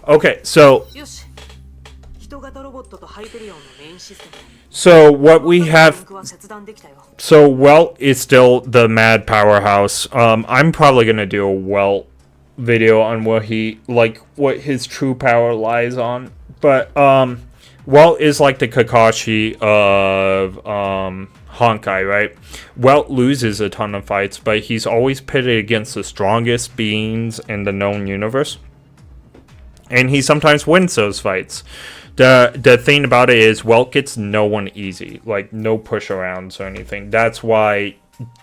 Okay, so what we have, so Welt is still the mad powerhouse. I'm probably gonna do a Welt video on what his true power lies on. But Welt is like the Kakashi of Honkai, right? Welt loses a ton of fights, but he's always pitted against the strongest beings in the known universe. And he sometimes wins those fights. The thing about it is Welt gets no one easy. Like, no push-arounds or anything. That's why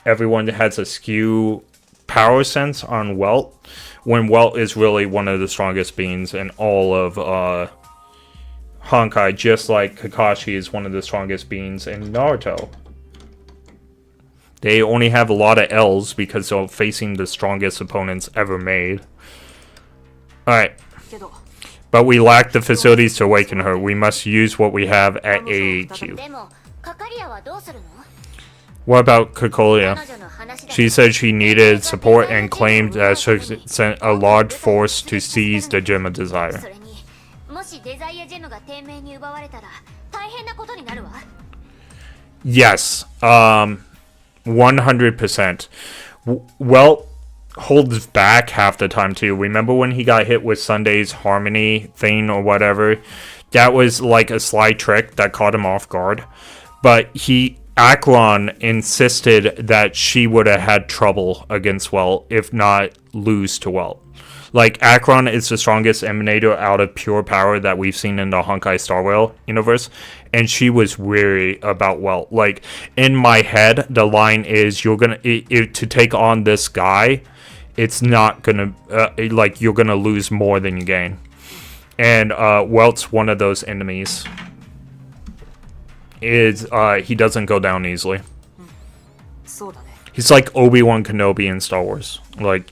everyone has a skew power sense on Welt, when Welt is really one of the strongest beings in all of Honkai, just like Kakashi is one of the strongest beings in Naruto. They only have a lot of L's because they're facing the strongest opponents ever made. Alright. But we lack the facilities to awaken her. We must use what we have at AAQ. What about Kokolia? She said she needed support and claimed that she sent a large force to seize the Gem of Desire. Yes, 100%. Well, holds back half the time too. Remember when he got hit with Sunday's Harmony thing or whatever? That was like a sly trick that caught him off guard. But Akron insisted that she would have had trouble against Welt, if not lose to Welt. Like, Akron is the strongest emanator out of pure power that we've seen in the Honkai Star Rail universe, and she was weary about Welt. Like, in my head, the line is, to take on this guy, it's not gonna, you're gonna lose more than you gain. And Welt's one of those enemies. He doesn't go down easily. He's like Obi-Wan Kenobi in Star Wars. Like,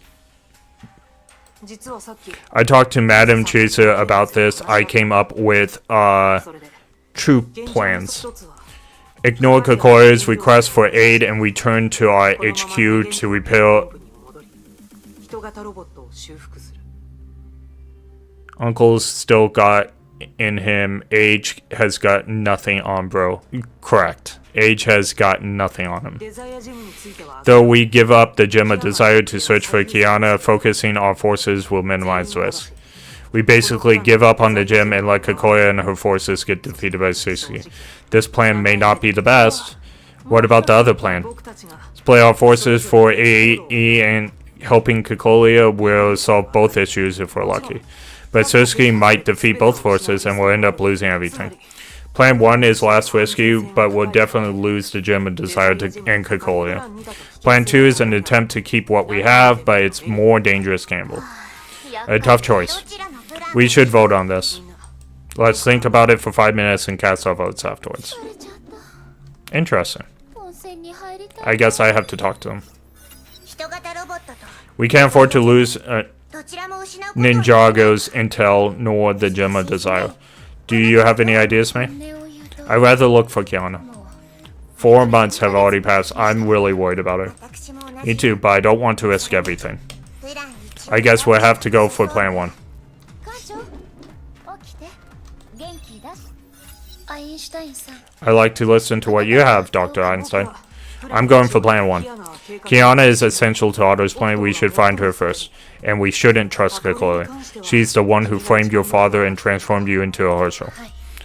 I talked to Madame Chaser about this. I came up with true plans. Ignore Kokoya's request for aid and return to our HQ to repair. Uncle's still got in him. Age has got nothing on, bro. Correct. Age has got nothing on him. Though we give up the Gem of Desire to search for Kiana, focusing our forces will minimize risk. We basically give up on the gem and let Kokoya and her forces get defeated by Suzuki. This plan may not be the best. What about the other plan? Split our forces for AE and helping Kokoya will solve both issues if we're lucky. But Suzuki might defeat both forces and we'll end up losing everything. Plan 1 is less risky, but we'll definitely lose the Gem of Desire and Kokolia. Plan 2 is an attempt to keep what we have, but it's more dangerous gamble. A tough choice. We should vote on this. Let's think about it for 5 minutes and cast our votes afterwards. Interesting. I guess I have to talk to them. We can't afford to lose Ninjago's intel nor the Gem of Desire. Do you have any ideas, May? I'd rather look for Kiana. 4 months have already passed. I'm really worried about her. Me too, but I don't want to risk everything. I guess we'll have to go for plan 1. I like to listen to what you have, Dr. Einstein. I'm going for plan 1. Kiana is essential to Otto's plan. We should find her first. And we shouldn't trust Kokoya. She's the one who framed your father and transformed you into a Herschel.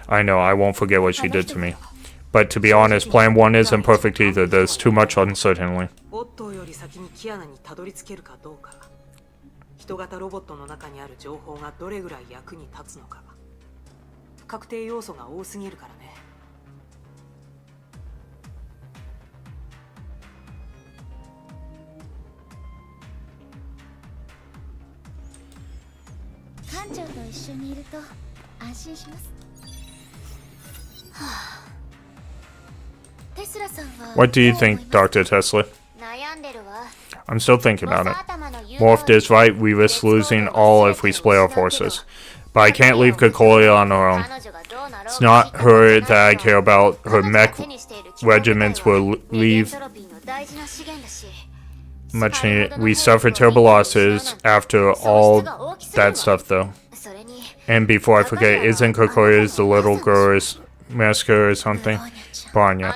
I know, I won't forget what she did to me. But to be honest, plan 1 isn't perfect either. There's too much uncertainty. What do you think, Dr. Tesla? I'm still thinking about it. Morph is right, we risk losing all if we split our forces. But I can't leave Kokoya on her own. It's not her that I care about. Her mech regiments will leave much needed. We suffered terrible losses after all that stuff though. And before I forget, isn't Kokoya's the little girl's massacre or something? Branya.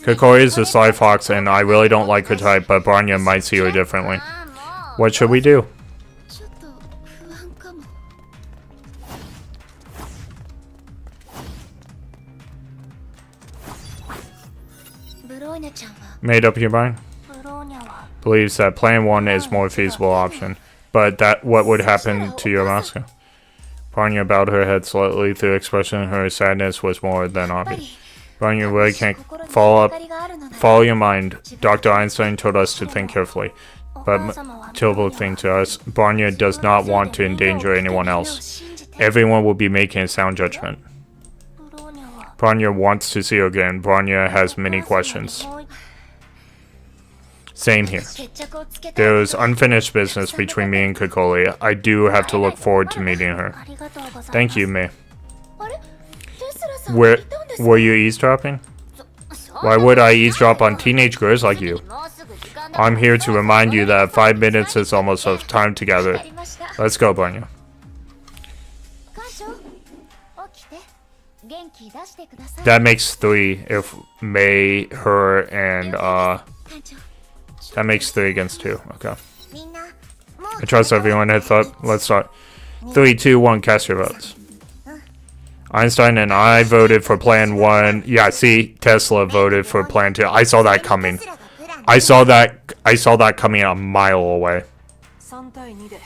Kokoya is a sly fox and I really don't like her type, but Branya might see her differently. What should we do? made up your mind? ブローニャは Believes that Plan 1 is more feasible option. But that what would happen to your Moscow? Bronya bowed her head slightly through expression. Her sadness was more than obvious. Bronya really can't follow your mind. Dr. Einstein told us to think carefully. But terrible thing to us, Bronya does not want to endanger anyone else. Everyone will be making a sound judgment. ブローニャは Bronya wants to see her again. Bronya has many questions. Same here. There is unfinished business between me and Kokoli. I do have to look forward to meeting her. ありがとうございます Thank you, May. あれテスラさん Where いたんですか were you eavesdropping? Why would I eavesdrop on teenage girls like you? I'm here to remind you that 5 minutes is almost of time together. Let's go, Bronya. 艦長起きて元気出してください That makes 3 if May, her, and艦長 that makes 3 against 2. Okay. みんなも I trust everyone had thought. Let's start. 3, 2, 1. Cast your votes. Einstein and I voted for Plan 1. Yeah, see, Tesla voted for Plan 2. I saw that coming. I saw that coming a mile away. 3対2で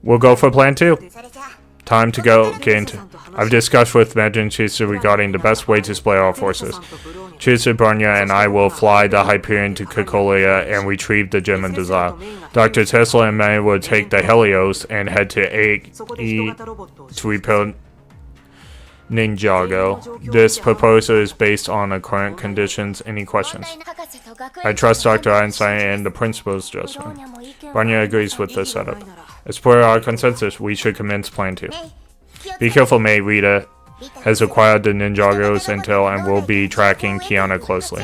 We'll go for Plan 2. それじゃあ Time to go get into. I've discussed with Majin Chisa regarding the best way to split our forces. Chisa, Bronya, and I will fly the Hyperion to Kokolia and retrieve the gem and desire. Dr. Tesla and May will take the Helios and head to そこで人 A 型ロボットを to repel Ninjago. This proposal is based on the current conditions. Any questions? 博士と学 I 園 trust Dr. Einstein and the principal's ブロー judgment. ニャも意見 Bronya agrees with this setup. As per our consensus, we should commence Plan 2. Be careful, May. Rita has acquired the Ninjago's intel and will be tracking Kiana closely.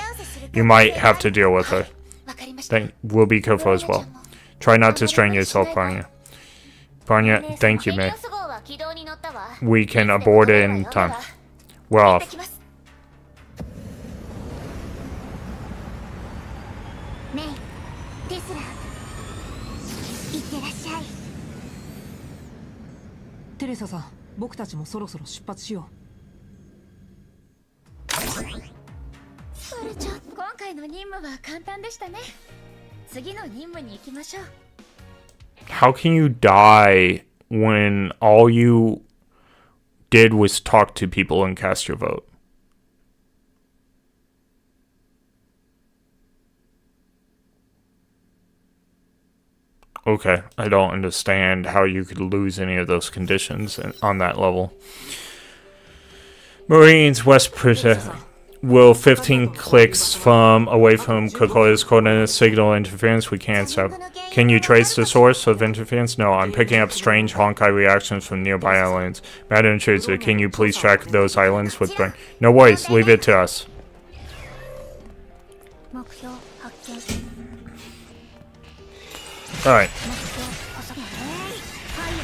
You might have to deal with her. わかりました We'll be careful as well. Try not to strain yourself, Bronya. Bronya, thank you, May. メリオス号は軌道に乗ったわ We can abort it in time. We're 行って off. きますメイテスラいってらっしゃいテレサさん僕たちもそろそろ出発しよそれちゃん今回の任務は簡単でしたね次の任務に行きましょう How can you die when all you did was talk to people and cast your vote? Okay, I don't understand how you could lose any of those conditions on that level. Marines West Protect. Will 15 clicks from away from Kokolia's coordinates signal interference? We can't stop. Can you trace the source of interference? No, I'm picking up strange Honkai reactions from nearby islands. Madam Chitsu, can you please track those islands with brain? No worries, leave it to us. 目標発見 Alright. 目標補足ファイヤ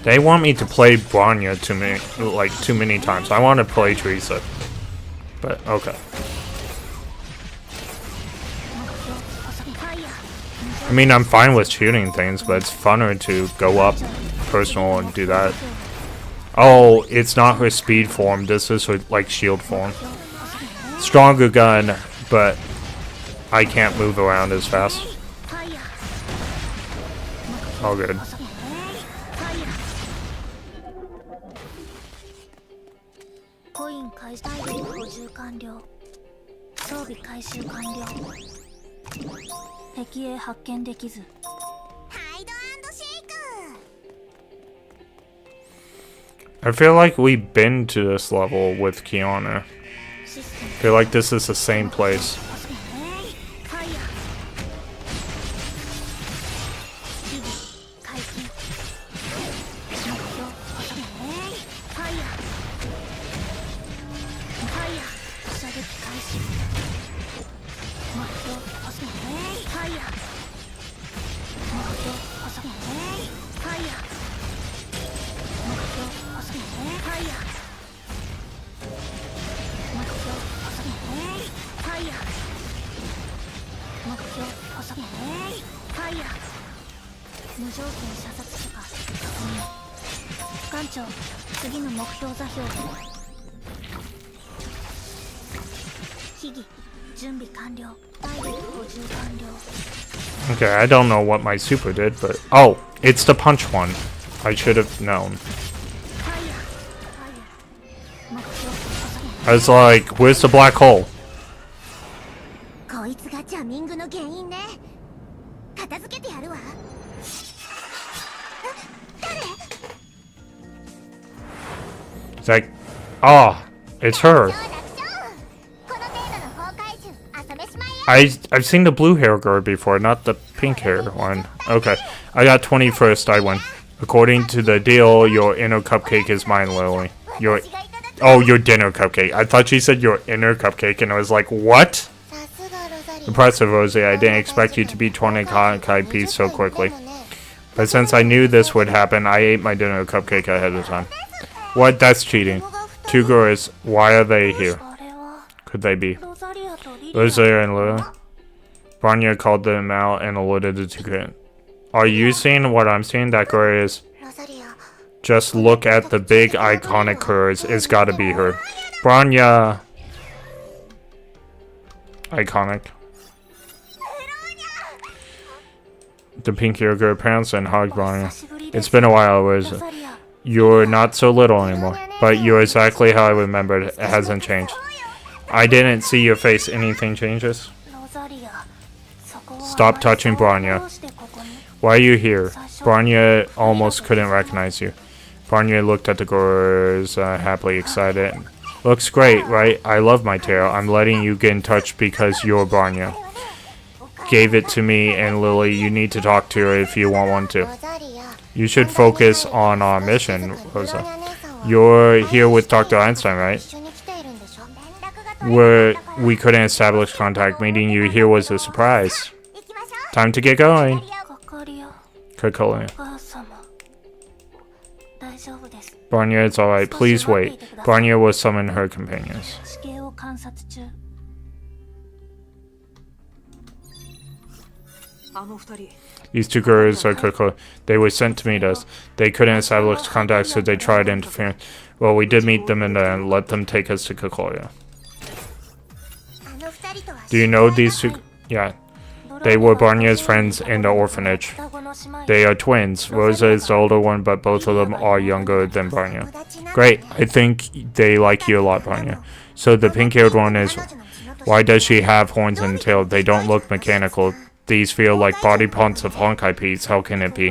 ー They want me to play Bronya to me like too many times. I want to play Teresa. But okay. 目標補足ファイヤー I mean, I'm fine with shooting things, but it's funner to go up personal and do that. Oh, it's not her speed form. This is her like shield form. Stronger gun, but I can't move around as fast. ファイヤー All good. 補足ファイヤーコイン開始体力補充完了装備回収完了敵へ発見できずハイド&シェイク I feel like we've been to this level with Kiana. システム I feel like this is the same place. 補足ファイヤー日々解禁目標補足ファイヤーファイヤー射撃開始目標補足ファイヤー目標補足ファイヤー目標補足ファイヤー目標補足ファイヤー目標補足ファイヤー無条件射殺許可確認艦長次の目標座標秘技準備完了体力補充完了 Okay, I don't know what my super did, but oh, it's the punch one. I should have known. ファイヤー目標遅げ I was like, where's the black hole? こいつがジャミングの原因ね片付けてやるわ It's like, ah, it's her. この程度の崩壊獣遊べしまいや I've seen the blue hair girl before, not the pink hair one. Okay, I got 20 first. I win. According to the deal, your inner cupcake is mine, Lily. Your your dinner cupcake. I thought she said your inner cupcake, and I was like, what? さすがロザリア Impressive, Rosie. I didn't expect you to beat 20 Honkai Peas so quickly. But since I knew this would happen, I ate my dinner cupcake ahead of time. What? That's cheating. Two girls. Why are they here? あれは Could they be? ロザリアとリリア Rosie and Lily? Bronya called them out and alerted the two girls. Are you seeing what I'm seeing? That girl is. ロザリア Just look at the big iconic curves. It's gotta be her. Bronya! Iconic. The pink hair girl pants and hugged Bronya. It's been a while, was ロザリア you're not so little anymore. But you're exactly how I remembered. It hasn't changed. I didn't see your face. Anything changes? ロザリアそこは Stop touching Bronya. どうしてここに Why are you here? Bronya almost couldn't recognize you. Bronya looked at the girls, happily excited. Looks great, right? I love my tail. I'm letting you get in touch because you're Bronya. Gave it to me, and Lily, you need to talk to her if you want one to. ロザリア You should focus on our mission, ブロ Rosa. ニャ姉さんは You're here with Dr. Einstein, right? 一緒に来ているんでしょ連絡が取れ Where なかったから we couldn't establish contact. Meeting you here was a surprise. 行きましょう Time to get going. かかりや Kokolia. お母様大丈夫です Bronya, it's alright. Please wait. Bronya will summon her companions. 地形を観察中あの二人 These two girls are Koko. They were sent to meet us. They couldn't establish contact, so they tried interfering. Well, we did meet them and let them take us to Kokolia. あの二人とは Do you know these two? Yeah. They were Bronya's friends in the orphanage. 双子の姉妹 They are twins. Rosa is the older one, but both of them are younger than Bronya. Great. I think they like you a lot, Bronya. So the pink-haired one is... Why does she have horns and tail? They don't look mechanical. These feel like body parts of Honkai Peas. How can it be?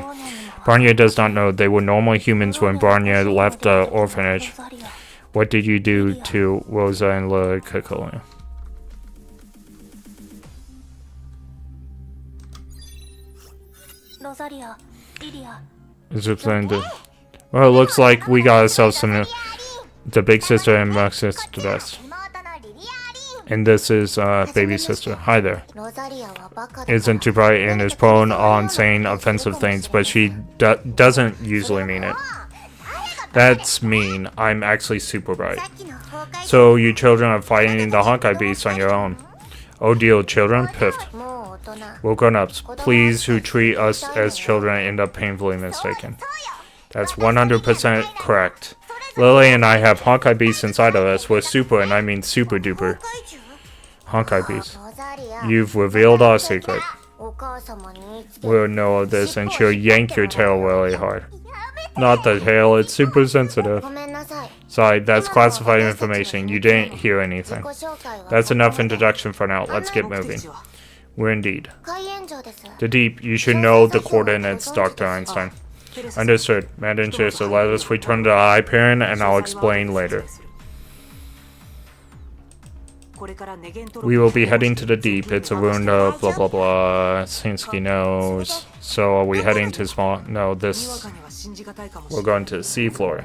Bronya does not know. They were normal humans when Bronya left the orphanage. What did you do to Rosa and Lily Kokolia? ロザリアリリア It's explained to- Well, it looks like we got ourselves some new... The big sister and my sister best. 妹のリリアリン And this is baby sister. Hi there. ロザリアはバカだ Isn't too bright and is prone on saying offensive things, but she doesn't usually mean it. That's mean. I'm actually super bright. さっきの崩壊 So you children are fighting the Honkai beasts on your own. Oh deal, children? Piffed. もう大人 We're grown-ups. Please, who treat us as children end up painfully mistaken. That's 100% correct. Lily and I have Honkai beasts inside of us. We're super, and I mean super duper. 崩壊獣 Honkai beasts. ロザリア You've revealed our secret. お母様に言いつけ We'll know of this and she'll yank your tail really hard. Not the tail, it's super sensitive. ごめんなさい Sorry, that's classified information. You didn't hear 自 anything. 己紹介は That's enough introduction for now. Let's get 目 moving. 的地は We're indeed. 海援城です The deep, you should know the coordinates, Dr. Einstein. テレス Understood. Madam Chisa, let us return to Hyperion and I'll explain later. これからネゲントロ We will be heading to the deep. It's a ruined, blah blah blah. Sinsky knows. So are we heading to small? No, にわ this. かには信じがたいかもし We're れない going to the sea floor.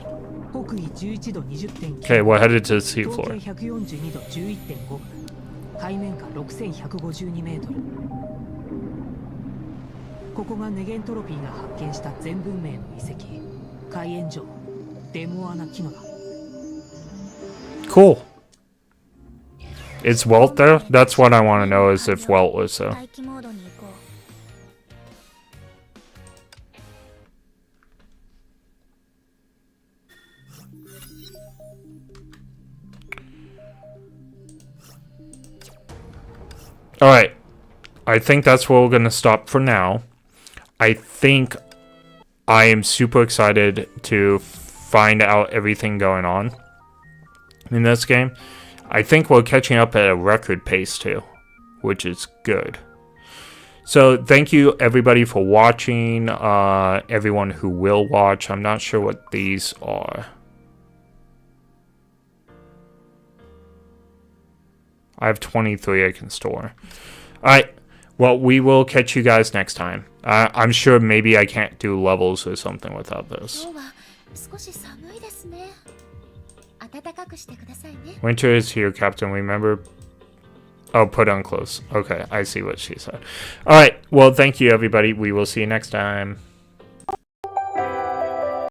北緯11度20.9 Okay, we're headed to the sea 東 floor. 経142度11.5海面下6152メートルここがネゲントロピーが発見した全文明の遺跡海縁城デモアナキノだ Cool. Is Welt there? That's what I want to know is if Welt was there. 待機モードに行こう Alright. I think that's where we're going to stop for now. I think I am super excited to find out everything going on in this game. I think we're catching up at a record pace too, which is good. So thank you everybody for watching, everyone who will watch. I'm not sure what these are. I have 23 I can store. Alright, well, we will catch you guys next time. I'm sure maybe I can't do levels or something without this. 今日は少し寒いですね。暖かくしてくださいね。 Winter is here, Captain. Remember? Oh, put on clothes. Okay, I see what she said. Alright, well, thank you, everybody. We will see you next time.